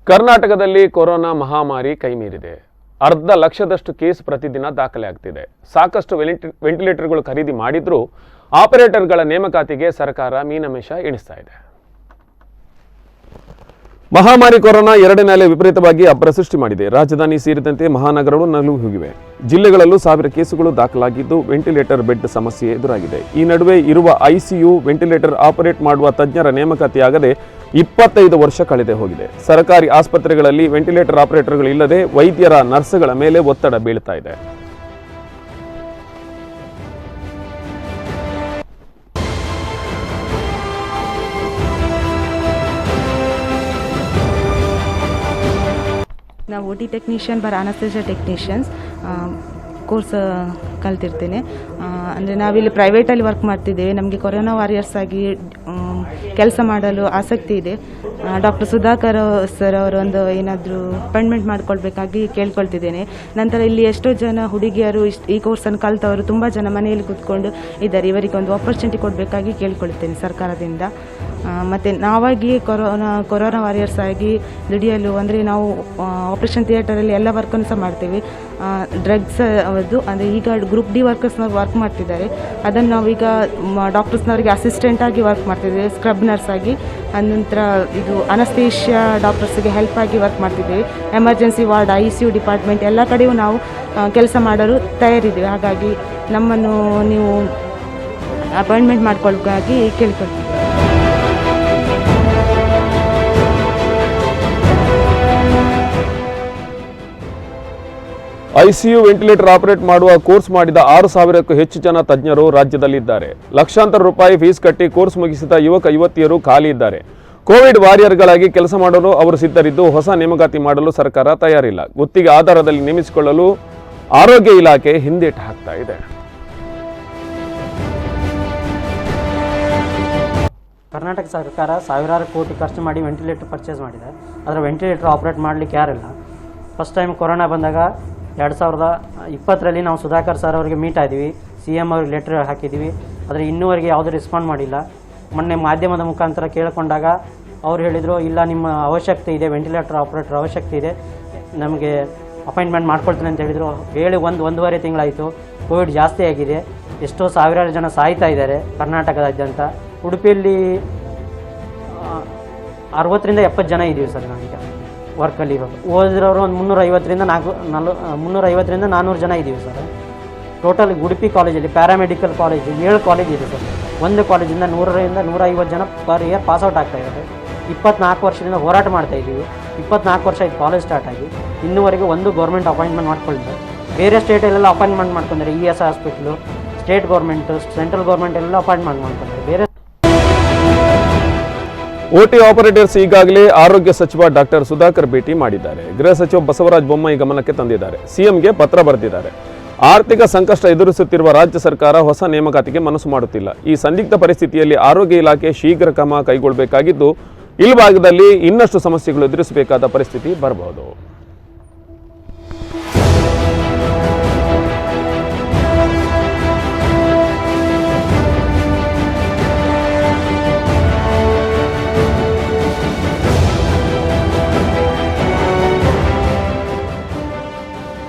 ಕರ್ನಾಟಕದಲ್ಲಿ ಕೊರೋನಾ ಮಹಾಮಾರಿ ಕೈಮೀರಿದೆ. ಅರ್ಧ ಲಕ್ಷದಷ್ಟು ಕೇಸ್ ಪ್ರತಿದಿನ ದಾಖಲೆ ಆಗ್ತಿದೆ. ಸಾಕಷ್ಟು ವೆಂಟಿಲೇಟರ್ಗಳು ಖರೀದಿ ಮಾಡಿದ್ರೂ ಆಪರೇಟರ್ಗಳ ನೇಮಕಾತಿಗೆ ಸರ್ಕಾರ ಮೀನಮೇಷ ಎಣಿಸ್ತಾ ಇದೆ. ಮಹಾಮಾರಿ ಕೊರೋನಾ ಎರಡನೇ ಅಲೆ ವಿಪರೀತವಾಗಿ ಅಬ್ಬರ ಸೃಷ್ಟಿ ಮಾಡಿದೆ. ರಾಜಧಾನಿ ಸೇರಿದಂತೆ ಮಹಾನಗರಗಳು ನಲುಗಿ ಹೋಗಿವೆ. ಜಿಲ್ಲೆಗಳಲ್ಲೂ 1000 ಕೇಸುಗಳು ದಾಖಲಾಗಿದ್ದು ವೆಂಟಿಲೇಟರ್ ಬೆಡ್ ಸಮಸ್ಯೆ ಎದುರಾಗಿದೆ. ಈ ನಡುವೆ ಇರುವ ಐಸಿಯು ವೆಂಟಿಲೇಟರ್ ಆಪರೇಟ್ ಮಾಡುವ ತಜ್ಞರ ನೇಮಕಾತಿಯಾಗದೆ 25 ವರ್ಷ ಕಳೆದೇ ಹೋಗಿದೆ. ಸರ್ಕಾರಿ ಆಸ್ಪತ್ರೆಗಳಲ್ಲಿ ವೆಂಟಿಲೇಟರ್ ಆಪರೇಟರ್ಗಳು ಇಲ್ಲದೆ ವೈದ್ಯರ ನರ್ಸ್ಗಳ ಮೇಲೆ ಒತ್ತಡ ಬೀಳ್ತಾ ಇದೆ. ನಾವು OT ಟೆಕ್ನಿಷಿಯನ್ ಬರ್ ಅನಸ್ತೇಷಿಯಾ ಟೆಕ್ನಿಷಿಯನ್ಸ್ ಕೋರ್ಸ್ ಕಲ್ತಿರ್ತೇನೆ. ಅಂದರೆ ನಾವಿಲ್ಲಿ ಪ್ರೈವೇಟಲ್ಲಿ ವರ್ಕ್ ಮಾಡ್ತಿದ್ದೇವೆ. ನಮಗೆ ಕೊರೋನಾ ವಾರಿಯರ್ಸ್ ಆಗಿ ಕೆಲಸ ಮಾಡಲು ಆಸಕ್ತಿ ಇದೆ. ಡಾಕ್ಟರ್ ಸುಧಾಕರ್ ಸರ್ ಅವರೊಂದು ಏನಾದರೂ ಅಪಾಯಿಂಟ್ಮೆಂಟ್ ಮಾಡ್ಕೊಳ್ಬೇಕಾಗಿ ಕೇಳ್ಕೊಳ್ತಿದ್ದೇನೆ. ನಂತರ ಇಲ್ಲಿ ಎಷ್ಟೋ ಜನ ಹುಡುಗಿಯರು ಈ ಕೋರ್ಸನ್ನು ಕಲ್ತವರು ತುಂಬ ಜನ ಮನೆಯಲ್ಲಿ ಕೂತ್ಕೊಂಡು ಇದ್ದಾರೆ. ಇವರಿಗೆ ಒಂದು ಆಪರ್ಚುನಿಟಿ ಕೊಡಬೇಕಾಗಿ ಕೇಳ್ಕೊಳ್ತೇನೆ ಸರ್ಕಾರದಿಂದ. ಮತ್ತು ನಾವಾಗಿ ಕೊರೋನಾ ವಾರಿಯರ್ಸ್ ಆಗಿ ದುಡಿಯಲು ಅಂದರೆ ನಾವು ಆಪರೇಷನ್ ಥಿಯೇಟರಲ್ಲಿ ಎಲ್ಲ ವರ್ಕನ್ನು ಸಹ ಮಾಡ್ತೇವೆ. ಡ್ರಗ್ಸ್ ಅದು ಅಂದರೆ ಈಗ ಗ್ರೂಪ್ ಡಿ ವರ್ಕರ್ಸ್ನವ್ರು ವರ್ಕ್ ಮಾಡ್ತಿದ್ದಾರೆ. ಅದನ್ನು ನಾವೀಗ ಡಾಕ್ಟರ್ಸ್ನವರಿಗೆ ಅಸಿಸ್ಟೆಂಟಾಗಿ ವರ್ಕ್ ಮಾಡ್ತಿದ್ದೇವೆ, ಸ್ಕ್ರಬ್ ನರ್ಸ್ ಆಗಿ. ಅನಂತರ ಇದು ಅನಸ್ತೇಷಿಯಾ ಡಾಕ್ಟರ್ಸ್ಗೆ ಹೆಲ್ಪ್ ಆಗಿ ವರ್ಕ್ ಮಾಡ್ತಿದ್ದೇವೆ. ಎಮರ್ಜೆನ್ಸಿ ವಾರ್ಡ್, ICU ಡಿಪಾರ್ಟ್ಮೆಂಟ್ ಎಲ್ಲ ಕಡೆಯೂ ನಾವು ಕೆಲಸ ಮಾಡಲು ತಯಾರಿದ್ದೇವೆ. ಹಾಗಾಗಿ ನಮ್ಮನ್ನು ನೀವು ಅಪಾಯಿಂಟ್ಮೆಂಟ್ ಮಾಡ್ಕೊಳ್ಳೋಕ್ಕಾಗಿ ಕೇಳ್ಕೊಳ್ತೀವಿ. ಐಸಿಯು ವೆಂಟಿಲೇಟರ್ ಆಪರೇಟ್ ಮಾಡುವ ಕೋರ್ಸ್ ಮಾಡಿದ 6000ಕ್ಕೂ ಹೆಚ್ಚು ಜನ ತಜ್ಞರು ರಾಜ್ಯದಲ್ಲಿದ್ದಾರೆ. ಲಕ್ಷಾಂತರ ರೂಪಾಯಿ ಫೀಸ್ ಕಟ್ಟಿ ಕೋರ್ಸ್ ಮುಗಿಸಿದ ಯುವಕ ಯುವತಿಯರು ಖಾಲಿ ಇದ್ದಾರೆ. ಕೋವಿಡ್ ವಾರಿಯರ್ಗಳಾಗಿ ಕೆಲಸ ಮಾಡಲು ಅವರು ಸಿದ್ಧರಿದ್ದು ಹೊಸ ನೇಮಕಾತಿ ಮಾಡಲು ಸರ್ಕಾರ ತಯಾರಿಲ್ಲ. ಗುತ್ತಿಗೆ ಆಧಾರದಲ್ಲಿ ನೇಮಿಸಿಕೊಳ್ಳಲು ಆರೋಗ್ಯ ಇಲಾಖೆ ಹಿಂದೇಟು ಹಾಕ್ತಾ ಇದೆ. ಕರ್ನಾಟಕ ಸರ್ಕಾರ ಸಾವಿರಾರು ಕೋಟಿ ಖರ್ಚು ಮಾಡಿ ವೆಂಟಿಲೇಟರ್ ಪರ್ಚೇಸ್ ಮಾಡಿದೆ. ಆದರೆ ವೆಂಟಿಲೇಟರ್ ಆಪರೇಟ್ ಮಾಡಲಿಕ್ಕೆ ಯಾರಿಲ್ಲ. ಫಸ್ಟ್ ಟೈಮ್ ಕೊರೋನಾ ಬಂದಾಗ 2020ರಲ್ಲಿ ನಾವು ಸುಧಾಕರ್ ಸರ್ ಅವರಿಗೆ ಮೀಟ್ ಆಗಿದ್ವಿ. CM ಅವ್ರಿಗೆ ಲೆಟ್ರ್ ಹಾಕಿದ್ದೀವಿ. ಆದರೆ ಇನ್ನೂವರೆಗೆ ಯಾವುದೂ ರೆಸ್ಪಾಂಡ್ ಮಾಡಿಲ್ಲ. ಮೊನ್ನೆ ಮಾಧ್ಯಮದ ಮುಖಾಂತರ ಕೇಳಿಕೊಂಡಾಗ ಅವ್ರು ಹೇಳಿದರು, ಇಲ್ಲ ನಿಮ್ಮ ಅವಶ್ಯಕತೆ ಇದೆ, ವೆಂಟಿಲೇಟರ್ ಆಪರೇಟರ್ ಅವಶ್ಯಕತೆ ಇದೆ, ನಮಗೆ ಅಪಾಯಿಂಟ್ಮೆಂಟ್ ಮಾಡ್ಕೊಳ್ತೀನಿ ಅಂತ ಹೇಳಿದರು. ಹೇಳಿ ಒಂದೂವರೆ ತಿಂಗಳಾಯಿತು. ಕೋವಿಡ್ ಜಾಸ್ತಿ ಆಗಿದೆ. ಎಷ್ಟೋ ಸಾವಿರಾರು ಜನ ಸಾಯ್ತಾ ಇದ್ದಾರೆ ಕರ್ನಾಟಕದಾದ್ಯಂತ. ಉಡುಪಿಯಲ್ಲಿ 60ರಿಂದ 70 ಜನ ಇದ್ದೀವಿ ಸರ್ ನಾವೀಗ ವರ್ಕಲ್ಲಿ. ಇವಾಗ ಓದಿರೋರು ಒಂದು 350ರಿಂದ 400 ಜನ ಇದ್ದೀವಿ ಸರ್. ಟೋಟಲ್ ಉಡುಪಿ ಕಾಲೇಜಲ್ಲಿ ಪ್ಯಾರಾಮೆಡಿಕಲ್ ಕಾಲೇಜ್ 7 ಕಾಲೇಜ್ ಇದೆ ಸರ್. ಒಂದು ಕಾಲೇಜಿಂದ 100ರಿಂದ 150 ಜನ ಪರ್ ಇಯರ್ ಪಾಸ್ಔಟ್ ಆಗ್ತಾ ಇದ್ದಾರೆ. 24 ವರ್ಷದಿಂದ ಹೋರಾಟ ಮಾಡ್ತಾ ಇದ್ದೀವಿ. 24 ವರ್ಷ ಆಯ್ತು ಕಾಲೇಜ್ ಸ್ಟಾರ್ಟ್ ಆಗಿ. ಇನ್ನೂವರೆಗೂ ಒಂದು ಗೌರ್ಮೆಂಟ್ ಅಪಾಯಿಂಟ್ಮೆಂಟ್ ಮಾಡ್ಕೊಂಡಿದ್ದಾರೆ. ಬೇರೆ ಸ್ಟೇಟಲ್ಲೆಲ್ಲ ಅಪಾಯಿಂಟ್ಮೆಂಟ್ ಮಾಡ್ಕೊಂಡ್ರೆ ES hospital, state government, central government ಎಲ್ಲ ಅಪಾಯಿಂಟ್ಮೆಂಟ್ ಮಾಡ್ಕೊಂಡ್ರೆ. ಬೇರೆ OT ಆಪರೇಟರ್ಸ್ ಈಗಾಗಲೇ ಆರೋಗ್ಯ ಸಚಿವ ಡಾಕ್ಟರ್ ಸುಧಾಕರ್ ಭೇಟಿ ಮಾಡಿದ್ದಾರೆ. ಗೃಹ ಸಚಿವ ಬಸವರಾಜ ಬೊಮ್ಮಾಯಿ ಗಮನಕ್ಕೆ ತಂದಿದ್ದಾರೆ. CMಗೆ ಪತ್ರ ಬರೆದಿದ್ದಾರೆ. ಆರ್ಥಿಕ ಸಂಕಷ್ಟ ಎದುರಿಸುತ್ತಿರುವ ರಾಜ್ಯ ಸರ್ಕಾರ ಹೊಸ ನೇಮಕಾತಿಗೆ ಮನಸ್ಸು ಮಾಡುತ್ತಿಲ್ಲ. ಈ ಸಂದಿಗ್ಧ ಪರಿಸ್ಥಿತಿಯಲ್ಲಿ ಆರೋಗ್ಯ ಇಲಾಖೆ ಶೀಘ್ರ ಕ್ರಮ ಕೈಗೊಳ್ಳಬೇಕಾಗಿದ್ದು, ಈ ಭಾಗದಲ್ಲಿ ಇನ್ನಷ್ಟು ಸಮಸ್ಯೆಗಳು ಎದುರಿಸಬೇಕಾದ ಪರಿಸ್ಥಿತಿ ಬರಬಹುದು.